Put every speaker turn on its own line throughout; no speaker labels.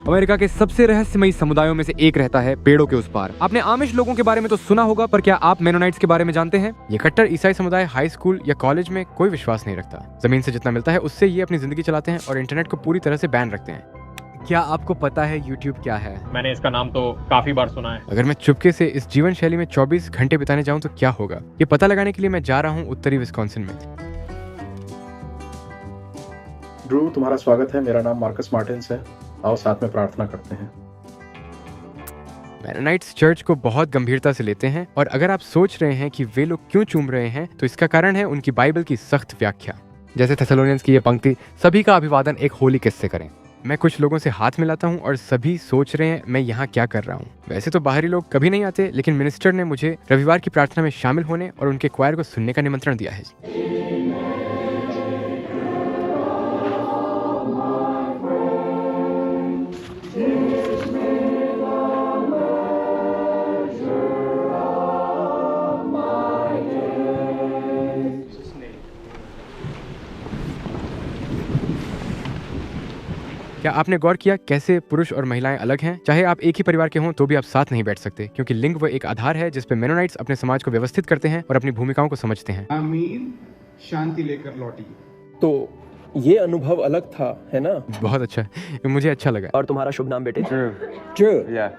America के सबसे रहस्यमयी समुदायों में से एक रहता है पेड़ों के उस पार। आपने आमिश लोगों के बारे में तो सुना होगा, पर क्या आप मेनोनाइट्स के बारे में जानते हैं? ये कट्टर ईसाई समुदाय हाई स्कूल या कॉलेज में कोई विश्वास नहीं रखता। जमीन से जितना मिलता है उससे ये अपनी जिंदगी चलाते हैं और इंटरनेट को पूरी तरह से बैन रखते हैं। क्या आपको पता है YouTube क्या है?
मैंने इसका नाम तो काफी बार सुना है।
अगर मैं चुपके से इस जीवन शैली में 24 घंटे बिताने जाऊं तो क्या होगा? ये पता लगाने के लिए मैं जा रहा हूं उत्तरी विस्कॉन्सिन में।
ड्रू, तुम्हारा स्वागत है। मेरा नाम मार्कस मार्टिन्स है। आओ साथ में प्रार्थना करते हैं।
मेनोनाइट्स चर्च को बहुत गंभीरता से लेते हैं, और अगर आप सोच रहे हैं कि वे लोग क्यों चूम रहे हैं, तो इसका कारण है उनकी बाइबल की सख्त व्याख्या। जैसे थेसलोनियंस की ये पंक्ति, सभी का अभिवादन एक होली किस से करें। मैं कुछ लोगों से हाथ मिलाता हूँ और सभी सोच रहे हैं मैं यहाँ क्या कर रहा हूँ। वैसे तो बाहरी लोग कभी नहीं आते, लेकिन मिनिस्टर ने मुझे रविवार की प्रार्थना में शामिल होने और उनके क्वायर को सुनने का निमंत्रण दिया है। क्या आपने गौर किया कैसे पुरुष और महिलाएं अलग हैं? चाहे आप एक ही परिवार के हों तो भी आप साथ नहीं बैठ सकते, क्योंकि लिंग वो एक आधार है जिस पे मेनोनाइट्स अपने समाज को व्यवस्थित करते हैं और अपनी भूमिकाओं को समझते हैं।
आमीन शांति लेकर लौटी।
तो ये अनुभव अलग था, है ना?
बहुत अच्छा, मुझे अच्छा लगा।
और तुम्हारा शुभ नाम बेटे?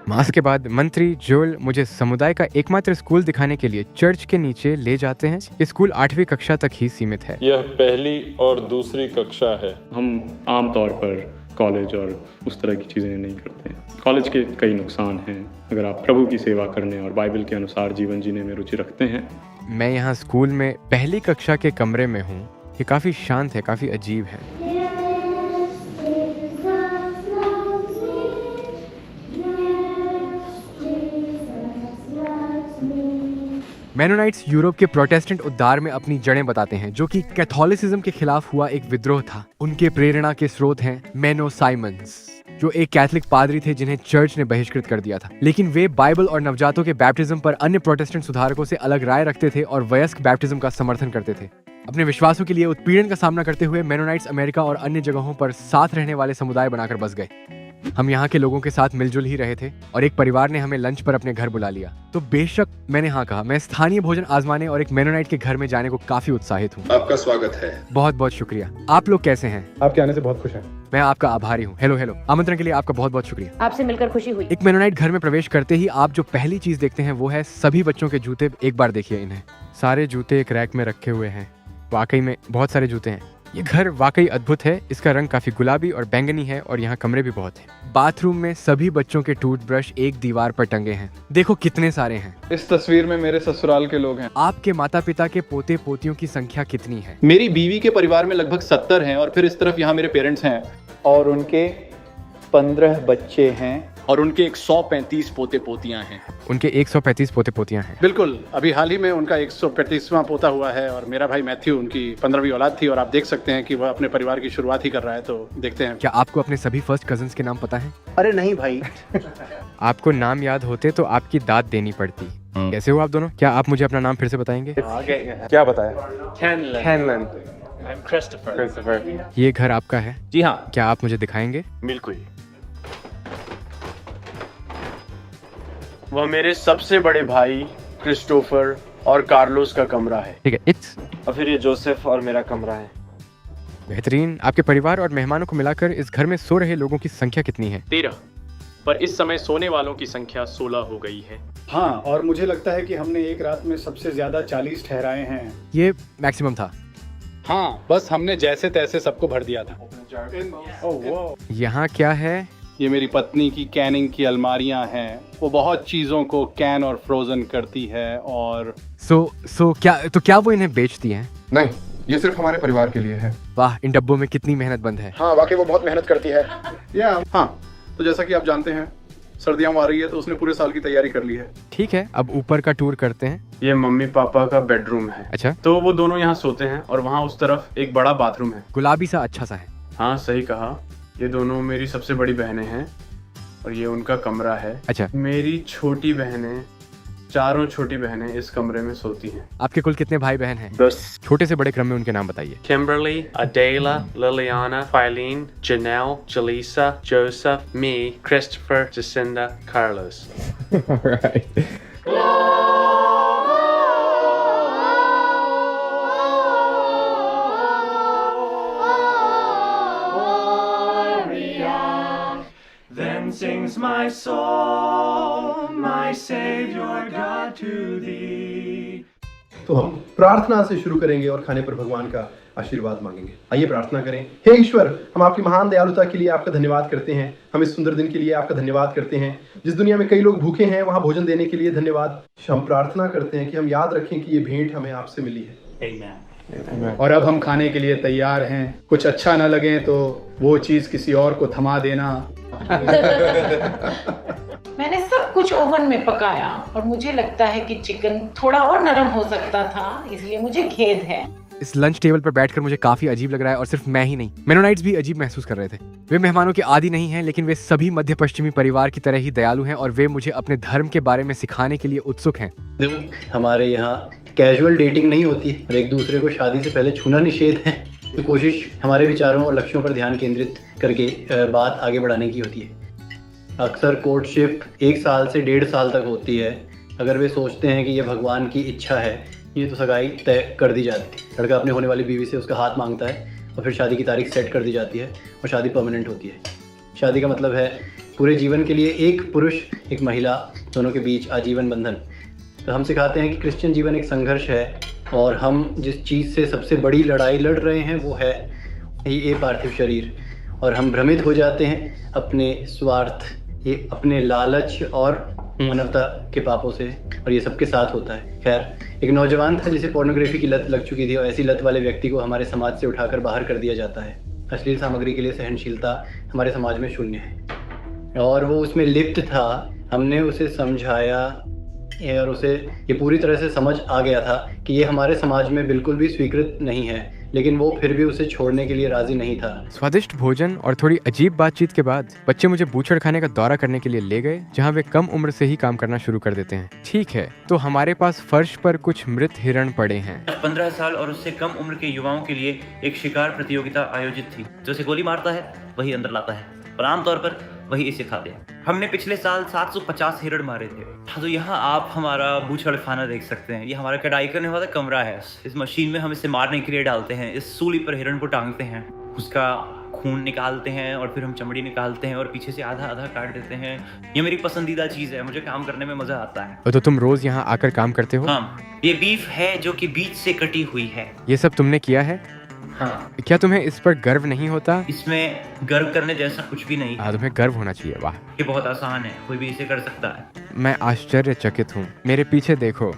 मास के बाद मंत्री जोएल मुझे समुदाय का एकमात्र स्कूल दिखाने के लिए चर्च के नीचे ले जाते हैं। ये स्कूल 8वीं कक्षा तक ही सीमित है।
यह पहली और दूसरी कक्षा है।
हम आमतौर पर कॉलेज और उस तरह की चीज़ें नहीं करते हैं। कॉलेज के कई नुकसान हैं अगर आप प्रभु की सेवा करने और बाइबल के अनुसार जीवन जीने में रुचि रखते हैं।
मैं यहाँ स्कूल में पहली कक्षा के कमरे में हूँ। ये काफ़ी शांत है, काफ़ी अजीब है। मेनोनाइट्स यूरोप के प्रोटेस्टेंट उद्धार में अपनी जड़ें बताते हैं, जो कि कैथोलिसिज्म के खिलाफ हुआ एक विद्रोह था। उनके प्रेरणा के स्रोत हैं मेनो साइमंस, जो एक कैथोलिक पादरी थे जिन्हें चर्च ने बहिष्कृत कर दिया था। लेकिन वे बाइबल और नवजातों के बैप्टिज्म पर अन्य प्रोटेस्टेंट सुधारकों से अलग राय रखते थे और वयस्क बैप्टिज्म का समर्थन करते थे। अपने विश्वासों के लिए उत्पीड़न का सामना करते हुए मेनोनाइट्स अमेरिका और अन्य जगहों पर साथ रहने वाले समुदाय बनाकर बस गए। हम यहाँ के लोगों के साथ मिलजुल ही रहे थे और एक परिवार ने हमें लंच पर अपने घर बुला लिया। तो बेशक मैंने हाँ कहा। मैं स्थानीय भोजन आजमाने और एक मेनोनाइट के घर में जाने को काफी उत्साहित हूँ।
आपका स्वागत है।
बहुत बहुत शुक्रिया। आप लोग कैसे हैं?
आपके आने से बहुत खुश हैं।
मैं आपका आभारी हूँ। हेलो। आमंत्रण के लिए आपका बहुत बहुत शुक्रिया।
आपसे मिलकर खुशी हुई।
एक मेनोनाइट घर में प्रवेश करते ही आप जो पहली चीज देखते हैं वो है सभी बच्चों के जूते। एक बार देखिए इन्हें। सारे जूते एक रैक में रखे हुए हैं। वाकई में बहुत सारे जूते हैं। ये घर वाकई अद्भुत है। इसका रंग काफी गुलाबी और बैंगनी है और यहाँ कमरे भी बहुत हैं। बाथरूम में सभी बच्चों के टूथब्रश एक दीवार पर टंगे हैं। देखो कितने सारे हैं।
इस तस्वीर में मेरे ससुराल के लोग हैं।
आपके माता पिता के पोते पोतियों की संख्या कितनी है?
मेरी बीवी के परिवार में लगभग 70 हैं और फिर इस तरफ यहाँ मेरे पेरेंट्स हैं और उनके 15 बच्चे हैं और उनके 135 पोते पोतियां हैं।
उनके 135 पोते पोतियां हैं।
बिल्कुल, अभी हाल ही में उनका 135वां पोता हुआ है और मेरा भाई मैथ्यू, उनकी 15वीं औलाद थी और आप देख सकते हैं कि वह अपने परिवार की शुरुआत ही कर रहा है। तो देखते हैं।
क्या आपको अपने सभी फर्स्ट कजिन्स के नाम पता है?
अरे नहीं भाई।
आपको नाम याद होते तो आपकी दाद देनी पड़ती। कैसे हो आप दोनों? क्या आप मुझे अपना नाम फिर से बताएंगे?
क्या बताया?
कैनलन। क्रिस्टोफर।
ये घर आपका है?
जी हाँ।
क्या आप मुझे दिखाएंगे?
बिल्कुल। वह मेरे सबसे बड़े भाई क्रिस्टोफर और कार्लोस का कमरा है।
ठीक है। इट्स
और फिर ये जोसेफ और मेरा कमरा है।
बेहतरीन। आपके परिवार और मेहमानों को मिलाकर इस घर में सो रहे लोगों की संख्या कितनी है?
13, पर इस समय सोने वालों की संख्या 16 हो गई है।
हाँ, और मुझे लगता है कि हमने एक रात में सबसे ज्यादा 40 ठहराए हैं।
ये मैक्सिमम था।
हाँ, बस हमने जैसे तैसे सबको भर दिया था।
यहाँ क्या है?
ये मेरी पत्नी की कैनिंग की अलमारियां हैं। वो बहुत चीज़ों को कैन और फ्रोजन करती है और
क्या वो इन्हें बेचती हैं?
नहीं, ये सिर्फ हमारे परिवार के लिए है।
वाह, इन डब्बों में कितनी मेहनत बंद है।
हाँ, वाकई वो बहुत मेहनत करती है।
हाँ, तो जैसा कि आप जानते हैं सर्दियाँ आ रही है तो उसने पूरे साल की तैयारी कर ली है।
ठीक है, अब ऊपर का टूर करते हैं।
ये मम्मी पापा का बेडरूम है।
अच्छा।
तो वो दोनों यहाँ सोते हैं और वहाँ उस तरफ एक बड़ा बाथरूम है।
गुलाबी सा अच्छा सा है।
हाँ, सही कहा। ये दोनों मेरी सबसे बड़ी बहनें हैं और ये उनका कमरा है।
अच्छा।
मेरी छोटी बहनें
चारों छोटी बहनें इस कमरे में सोती हैं।
आपके कुल कितने भाई बहन हैं?
10।
छोटे से बड़े क्रम में उनके नाम बताइए।
Kimberly, Adela, Liliana, Filene, Janelle, Jaleesa, Joseph, me, Christopher, Jacinda, Carlos.
Then sings my soul, my Savior God to thee.
तो हम प्रार्थना से शुरू करेंगे और खाने पर भगवान का आशीर्वाद मांगेंगे। आइए प्रार्थना करें। हे ईश्वर, हम आपकी महान दयालुता के लिए आपका धन्यवाद करते हैं। हम इस सुंदर दिन के लिए आपका धन्यवाद करते हैं। जिस दुनिया में कई लोग भूखे हैं, वहाँ भोजन देने के लिए धन्यवाद। हम प्रार्थना करते हैं कि हम याद रखें कि ये भेंट हमें आपसे मिली है।
Amen. और अब हम खाने के लिए तैयार हैं। कुछ अच्छा ना लगे तो वो चीज़ किसी और को थमा देना।
मैंने सब कुछ ओवन में पकाया और मुझे लगता है कि चिकन थोड़ा और नरम हो सकता था, इसलिए मुझे खेद है।
इस लंच टेबल पर बैठकर मुझे काफी अजीब लग रहा है और सिर्फ मैं ही नहीं, मेनोनाइट्स भी अजीब महसूस कर रहे थे। वे मेहमानों के आदी नहीं हैं, लेकिन वे सभी मध्य पश्चिमी परिवार की तरह ही दयालु हैं और वे मुझे अपने धर्म के बारे में सिखाने के लिए उत्सुक हैं।
देखो, हमारे यहाँ कैजुअल डेटिंग नहीं होती और एक दूसरे को शादी से पहले छूना निषेध है। तो कोशिश हमारे विचारों और लक्ष्यों पर ध्यान केंद्रित करके बात आगे बढ़ाने की होती है। अक्सर कोर्टशिप 1 साल से 1.5 साल तक होती है। अगर वे सोचते हैं कि यह भगवान की इच्छा है, ये तो सगाई तय कर दी जाती है। लड़का अपने होने वाली बीवी से उसका हाथ मांगता है और फिर शादी की तारीख सेट कर दी जाती है और शादी परमानेंट होती है। शादी का मतलब है पूरे जीवन के लिए एक पुरुष एक महिला दोनों के बीच आजीवन बंधन। तो हम सिखाते हैं कि क्रिश्चियन जीवन एक संघर्ष है और हम जिस चीज़ से सबसे बड़ी लड़ाई लड़ रहे हैं वो है ये पार्थिव शरीर। और हम भ्रमित हो जाते हैं अपने स्वार्थ, ये अपने लालच और मानवता के पापों से, और ये सबके साथ होता है। खैर, एक नौजवान था जिसे पोर्नोग्राफी की लत लग चुकी थी और ऐसी लत वाले व्यक्ति को हमारे समाज से उठाकर बाहर कर दिया जाता है। अश्लील सामग्री के लिए सहनशीलता हमारे समाज में शून्य है और वो उसमें लिप्त था। हमने उसे समझाया और उसे ये पूरी तरह से समझ आ गया था कि ये हमारे समाज में बिल्कुल भी स्वीकृत नहीं है, लेकिन वो फिर भी उसे छोड़ने के लिए राजी नहीं था।
स्वादिष्ट भोजन और थोड़ी अजीब बातचीत के बाद बच्चे मुझे बूचड़खाने का दौरा करने के लिए ले गए, जहाँ वे कम उम्र से ही काम करना शुरू कर देते हैं। ठीक है, तो हमारे पास फर्श पर कुछ मृत हिरण पड़े हैं।
15 साल और उससे कम उम्र के युवाओं के लिए एक शिकार प्रतियोगिता आयोजित थी। जो उसे गोली मारता है वही अंदर लाता है और आमतौर पर वही इसे खाते हैं। हमने पिछले साल 750 हिरण मारे थे। तो यहाँ आप हमारा बूचड़ खाना देख सकते हैं। ये हमारा कढ़ाई करने वाला कमरा है। इस मशीन में हम इसे मारने के लिए डालते हैं। इस सूली पर हिरण को टांगते हैं, उसका खून निकालते हैं और फिर हम चमड़ी निकालते हैं और पीछे से आधा आधा काट देते हैं। ये मेरी पसंदीदा चीज़ है, मुझे काम करने में मज़ा आता है।
तो तुम रोज यहाँ आकर काम करते हो?
हाँ, ये बीफ है जो कि बीच से कटी हुई है।
ये सब तुमने किया है?
हाँ।
क्या तुम्हें इस पर गर्व नहीं होता?
इसमें गर्व करने जैसा कुछ भी नहीं।
हाँ, तुम्हें गर्व होना चाहिए। वाह,
ये बहुत आसान है, कोई भी इसे कर सकता है।
मैं आश्चर्यचकित हूँ। मेरे पीछे देखो,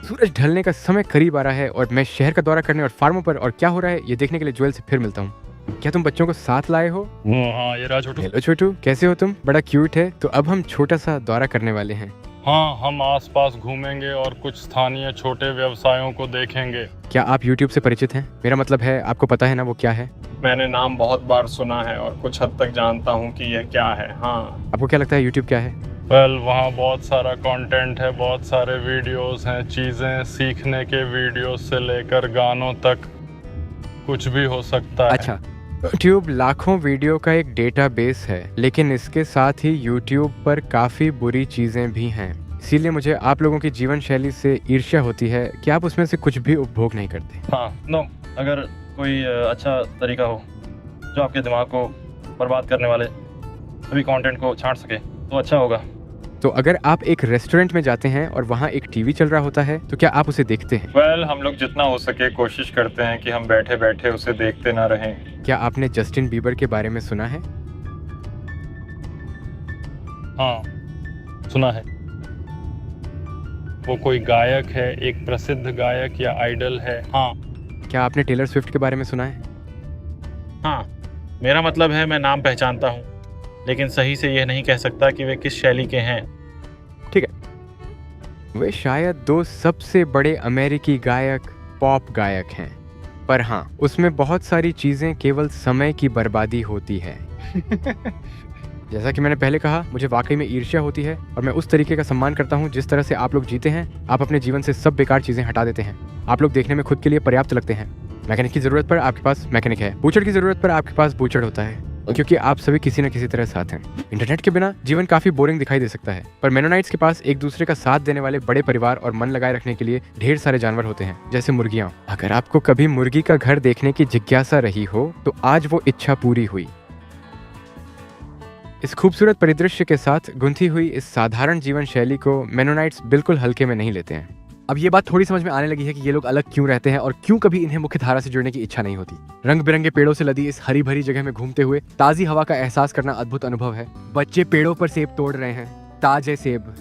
सूरज ढलने का समय करीब आ रहा है और मैं शहर का दौरा करने और फार्मों पर और क्या हो रहा है ये देखने के लिए ज्वेल से फिर मिलता हूँ। क्या तुम बच्चों को साथ लाए हो?
हाँ, ये रहा छोटू।
हेलो छोटू, कैसे हो तुम? बड़ा क्यूट है। तो अब हम छोटा सा दौरा करने वाले हैं।
हाँ, हम आसपास घूमेंगे और कुछ स्थानीय छोटे व्यवसायों को देखेंगे।
क्या आप YouTube से परिचित हैं? मेरा मतलब है आपको पता है ना वो क्या है?
मैंने नाम बहुत बार सुना है और कुछ हद तक जानता हूँ कि यह क्या है। हाँ।
आपको क्या लगता है YouTube क्या है?
वहाँ बहुत सारा कंटेंट है, बहुत सारे वीडियोस हैं, चीज़ें सीखने के वीडियो से लेकर गानों तक कुछ भी हो सकता है।
अच्छा, YouTube लाखों वीडियो का एक डेटाबेस है, लेकिन इसके साथ ही YouTube पर काफ़ी बुरी चीज़ें भी हैं। इसीलिए मुझे आप लोगों की जीवन शैली से ईर्ष्या होती है कि आप उसमें से कुछ भी उपभोग नहीं करते।
हाँ, अगर कोई अच्छा तरीका हो जो आपके दिमाग को बर्बाद करने वाले सभी कंटेंट को छांट सके तो अच्छा होगा।
तो अगर आप एक रेस्टोरेंट में जाते हैं और वहाँ एक टीवी चल रहा होता है तो क्या आप उसे देखते हैं?
हम लोग जितना हो सके कोशिश करते हैं कि हम बैठे बैठे उसे देखते ना रहें।
क्या आपने जस्टिन बीबर के बारे में सुना है?
हाँ, सुना है। वो कोई गायक है, एक प्रसिद्ध गायक या आइडल है। हाँ।
क्या आपने टेलर स्विफ्ट के बारे में सुना है?
हाँ, मेरा मतलब है मैं नाम पहचानता हूँ, लेकिन सही से यह नहीं कह सकता कि वे किस शैली के हैं।
ठीक है, वे शायद 2 सबसे बड़े अमेरिकी गायक, पॉप गायक हैं, पर हाँ, उसमें बहुत सारी चीज़ें केवल समय की बर्बादी होती है। जैसा कि मैंने पहले कहा, मुझे वाकई में ईर्ष्या होती है और मैं उस तरीके का सम्मान करता हूँ जिस तरह से आप लोग जीते हैं। आप अपने जीवन से सब बेकार चीजें हटा देते हैं। आप लोग देखने में खुद के लिए पर्याप्त लगते हैं। मैकेनिक की जरूरत पर आपके पास मैकेनिक है, बूचड़ की जरूरत पर आपके पास बूचड़ होता है, क्योंकि आप सभी किसी न किसी तरह साथ हैं। इंटरनेट के बिना जीवन काफी बोरिंग दिखाई दे सकता है, पर मेनोनाइट्स के पास एक दूसरे का साथ देने वाले बड़े परिवार और मन लगाए रखने के लिए ढेर सारे जानवर होते हैं, जैसे मुर्गियां। अगर आपको कभी मुर्गी का घर देखने की जिज्ञासा रही हो तो आज वो इच्छा पूरी हुई। इस खूबसूरत परिदृश्य के साथ गुंथी हुई इस साधारण जीवन शैली को मेनोनाइट्स बिल्कुल हल्के में नहीं लेते हैं। अब ये बात थोड़ी समझ में आने लगी है कि ये लोग अलग क्यों रहते हैं और क्यों कभी इन्हें मुख्य धारा से जुड़ने की इच्छा नहीं होती। रंग बिरंगे पेड़ों से लदी इस हरी भरी जगह में घूमते हुए ताजी हवा का एहसास करना अद्भुत अनुभव है। बच्चे पेड़ों पर सेब तोड़ रहे हैं, ताजे सेब,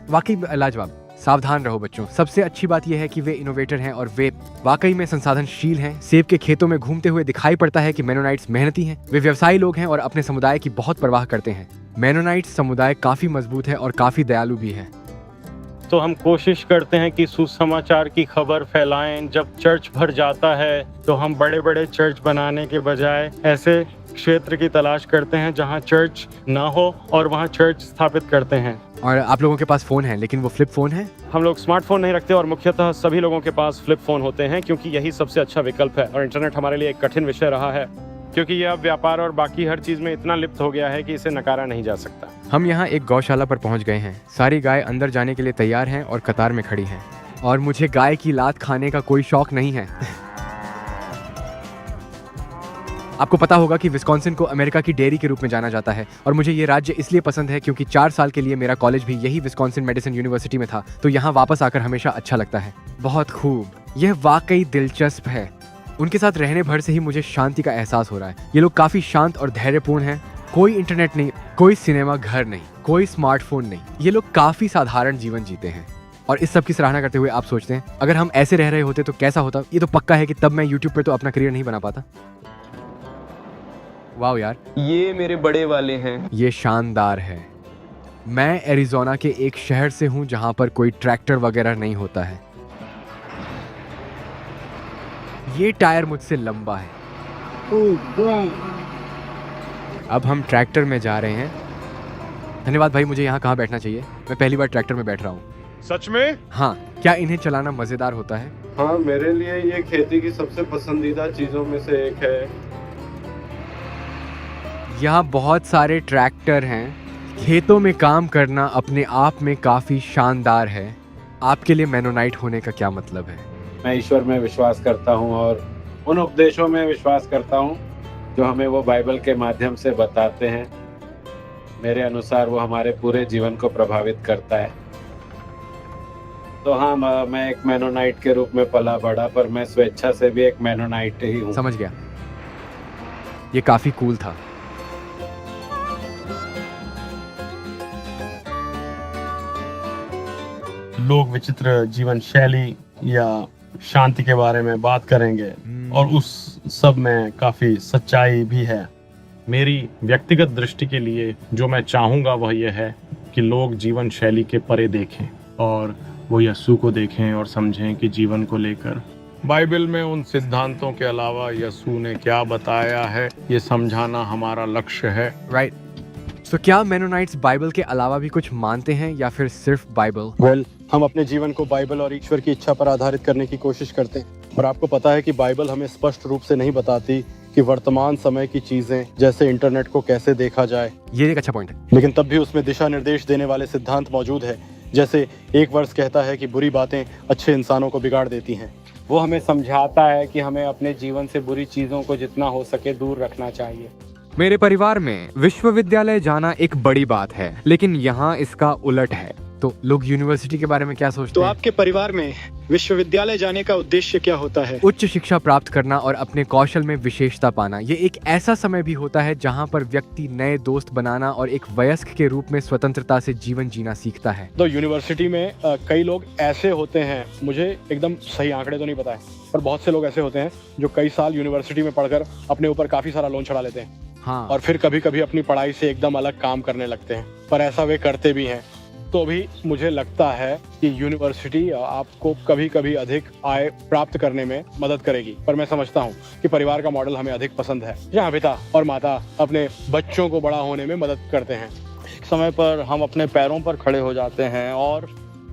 वाकई लाजवाब। सावधान रहो बच्चों, सबसे अच्छी बात यह है कि वे इनोवेटर हैं और वे वाकई में संसाधनशील हैं। सेब के खेतों में घूमते हुए दिखाई पड़ता है कि मेनोनाइट्स मेहनती हैं, वे व्यवसायी लोग हैं और अपने समुदाय की बहुत परवाह करते हैं। मेनोनाइट्स समुदाय काफी मजबूत है और काफी दयालु भी है।
तो हम कोशिश करते हैं कि सुसमाचार की खबर फैलाएं। जब चर्च भर जाता है तो हम बड़े बड़े चर्च बनाने के बजाय ऐसे क्षेत्र की तलाश करते हैं जहां चर्च ना हो और वहां चर्च स्थापित करते हैं।
और आप लोगों के पास फोन है, लेकिन वो फ्लिप फोन है?
हम लोग स्मार्टफोन नहीं रखते और मुख्यतः सभी लोगों के पास फ्लिप फोन होते हैं, क्योंकि यही सबसे अच्छा विकल्प है। और इंटरनेट हमारे लिए एक कठिन विषय रहा है, क्योंकि यह अब व्यापार और बाकी हर चीज में इतना लिप्त हो गया है कि इसे नकारा नहीं जा सकता।
हम यहाँ एक गौशाला पर पहुँच गए हैं। सारी गाय अंदर जाने के लिए तैयार हैं और कतार में खड़ी हैं। और मुझे गाय की लात खाने का कोई शौक नहीं है। आपको पता होगा कि विस्कॉन्सिन को अमेरिका की डेयरी के रूप में जाना जाता है और मुझे ये राज्य इसलिए पसंद है क्योंकि 4 साल के लिए मेरा कॉलेज भी यही विस्कॉन्सिन मेडिसिन यूनिवर्सिटी में था, तो यहाँ वापस आकर हमेशा अच्छा लगता है। बहुत खूब, यह वाकई दिलचस्प है। उनके साथ रहने भर से ही मुझे शांति का एहसास हो रहा है। ये लोग काफी शांत और धैर्यपूर्ण हैं। कोई इंटरनेट नहीं, कोई सिनेमा घर नहीं, कोई स्मार्टफोन नहीं। ये लोग काफी साधारण जीवन जीते हैं। और इस सब की सराहना करते हुए आप सोचते हैं अगर हम ऐसे रह रहे होते तो कैसा होता? ये तो पक्का है कि तब मैं यूट्यूब पे तो अपना करियर नहीं बना पाता। वाह यार,
ये मेरे बड़े वाले हैं।
ये शानदार है। मैं एरिज़ोना के एक शहर से हूँ जहाँ पर कोई ट्रैक्टर वगैरह नहीं होता है। ये टायर मुझसे लंबा है। अब हम ट्रैक्टर में जा रहे हैं। धन्यवाद भाई, मुझे यहाँ कहाँ बैठना चाहिए? मैं पहली बार ट्रैक्टर में बैठ रहा हूँ।
सच में?
हाँ, क्या इन्हें चलाना मजेदार होता है?
हाँ, मेरे लिए ये खेती की सबसे पसंदीदा चीजों में से एक है।
यहाँ बहुत सारे ट्रैक्टर हैं। खेतों में काम करना अपने आप में काफी शानदार है। आपके लिए मेनोनाइट होने का क्या मतलब है?
मैं ईश्वर में विश्वास करता हूँ और उन उपदेशों में विश्वास करता हूँ जो हमें वो बाइबल के माध्यम से बताते हैं। मेरे अनुसार वो हमारे पूरे जीवन को प्रभावित करता है। तो हाँ, मैं एक मेनोनाइट के रूप में पला बड़ा, पर मैं स्वेच्छा से भी एक मेनोनाइट ही हूँ।
समझ गया, ये काफी कूल था।
लोग विचित्र जीवन शैली या शांति के बारे में बात करेंगे और उस सब में काफी सच्चाई भी है। मेरी व्यक्तिगत दृष्टि के लिए जो मैं चाहूँगा वह यह है कि लोग जीवन शैली के परे देखें और वो यीशु को देखें और समझें कि जीवन को लेकर बाइबल में उन सिद्धांतों के अलावा यीशु ने क्या बताया है, ये समझाना हमारा लक्ष्य है।
राइट। तो क्या मेनोनाइट्स बाइबल के अलावा भी कुछ मानते हैं या फिर सिर्फ बाइबल?
वेल, हम अपने जीवन को बाइबल और ईश्वर की इच्छा पर आधारित करने की कोशिश करते हैं। और आपको पता है कि बाइबल हमें स्पष्ट रूप से नहीं बताती कि वर्तमान समय की चीजें जैसे इंटरनेट को कैसे देखा जाए।
ये एक अच्छा पॉइंट है।
लेकिन तब भी उसमें दिशा निर्देश देने वाले सिद्धांत मौजूद है। जैसे एक वर्स कहता है कि बुरी बातें अच्छे इंसानों को बिगाड़ देती हैं।
वो हमें समझाता है कि हमें अपने जीवन से बुरी चीजों को जितना हो सके दूर रखना चाहिए।
मेरे परिवार में विश्वविद्यालय जाना एक बड़ी बात है, लेकिन यहाँ इसका उलट है। तो लोग यूनिवर्सिटी के बारे में क्या सोचते हैं?
तो आपके परिवार में विश्वविद्यालय जाने का उद्देश्य क्या होता है?
उच्च शिक्षा प्राप्त करना और अपने कौशल में विशेषता पाना। ये एक ऐसा समय भी होता है जहाँ पर व्यक्ति नए दोस्त बनाना और एक वयस्क के रूप में स्वतंत्रता से जीवन जीना सीखता है।
तो यूनिवर्सिटी में कई लोग ऐसे होते हैं, मुझे एकदम सही आंकड़े तो नहीं पता है, पर बहुत से लोग ऐसे होते हैं जो कई साल यूनिवर्सिटी में पढ़कर अपने ऊपर काफी सारा लोन चढ़ा लेते हैं।
हाँ।
और फिर कभी कभी अपनी पढ़ाई से एकदम अलग काम करने लगते हैं, पर ऐसा वे करते भी हैं।
तो भी मुझे लगता है कि यूनिवर्सिटी आपको कभी कभी अधिक आय प्राप्त करने में मदद करेगी, पर मैं समझता हूँ कि परिवार का मॉडल हमें अधिक पसंद है, जहाँ पिता और माता अपने बच्चों को बड़ा होने में मदद करते हैं।
एक समय पर हम अपने पैरों पर खड़े हो जाते हैं और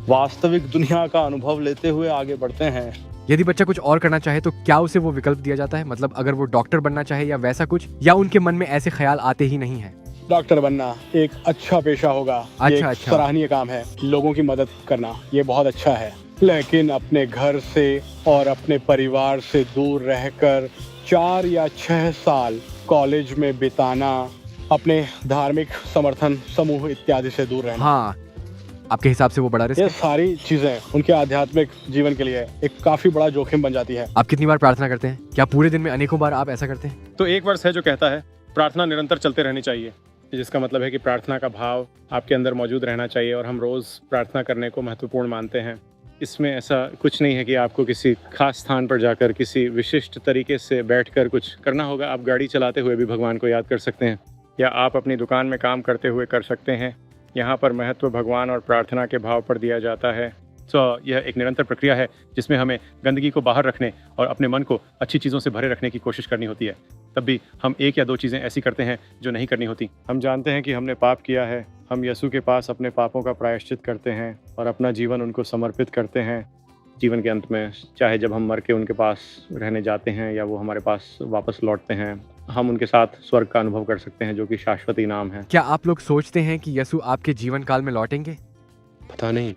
वास्तविक दुनिया का अनुभव लेते हुए आगे बढ़ते हैं।
यदि बच्चा कुछ और करना चाहे तो क्या उसे वो विकल्प दिया जाता है? मतलब अगर वो डॉक्टर बनना चाहे या वैसा कुछ, या उनके मन में ऐसे ख्याल आते ही नहीं है?
डॉक्टर बनना एक अच्छा पेशा होगा, ये एक सराहनीय काम है। लोगों की मदद करना ये बहुत अच्छा है, लेकिन अपने घर से और अपने परिवार से दूर रहकर 4 या 6 साल कॉलेज में बिताना, अपने धार्मिक समर्थन समूह इत्यादि से दूर रहना,
हाँ, आपके हिसाब से वो बड़ा रिस्क
ये
है?
सारी चीजें उनके आध्यात्मिक जीवन के लिए एक काफी बड़ा जोखिम बन जाती है।
आप कितनी बार प्रार्थना करते हैं? क्या पूरे दिन में अनेकों बार आप ऐसा करते हैं?
तो एक वर्स है जो कहता है प्रार्थना निरंतर चलते रहनी चाहिए, जिसका मतलब है कि प्रार्थना का भाव आपके अंदर मौजूद रहना चाहिए और हम रोज़ प्रार्थना करने को महत्वपूर्ण मानते हैं। इसमें ऐसा कुछ नहीं है कि आपको किसी खास स्थान पर जाकर किसी विशिष्ट तरीके से बैठकर कुछ करना होगा। आप गाड़ी चलाते हुए भी भगवान को याद कर सकते हैं, या आप अपनी दुकान में काम करते हुए कर सकते हैं। यहाँ पर महत्व भगवान और प्रार्थना के भाव पर दिया जाता है। तो यह एक निरंतर प्रक्रिया है जिसमें हमें गंदगी को बाहर रखने और अपने मन को अच्छी चीज़ों से भरे रखने की कोशिश करनी होती है। तब भी हम 1 या 2 चीज़ें ऐसी करते हैं जो नहीं करनी होती। हम जानते हैं कि हमने पाप किया है, हम यीशु के पास अपने पापों का प्रायश्चित करते हैं और अपना जीवन उनको समर्पित करते हैं। जीवन के अंत में, चाहे जब हम मर के उनके पास रहने जाते हैं या वो हमारे पास वापस लौटते हैं, हम उनके साथ स्वर्ग का अनुभव कर सकते हैं जो कि शाश्वत इनाम है।
क्या आप लोग सोचते हैं कि यीशु आपके जीवन काल में लौटेंगे?
पता नहीं।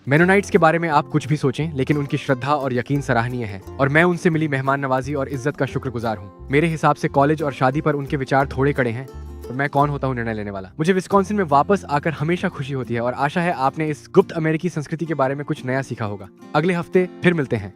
मेनोनाइट्स के बारे में आप कुछ भी सोचें, लेकिन उनकी श्रद्धा और यकीन सराहनीय है और मैं उनसे मिली मेहमान नवाजी और इज्जत का शुक्रगुजार हूँ। मेरे हिसाब से कॉलेज और शादी पर उनके विचार थोड़े कड़े हैं और मैं कौन होता हूँ निर्णय लेने वाला। मुझे विस्कॉन्सिन में वापस आकर हमेशा खुशी होती है और आशा है आपने इस गुप्त अमेरिकी संस्कृति के बारे में कुछ नया सीखा होगा। अगले हफ्ते फिर मिलते हैं।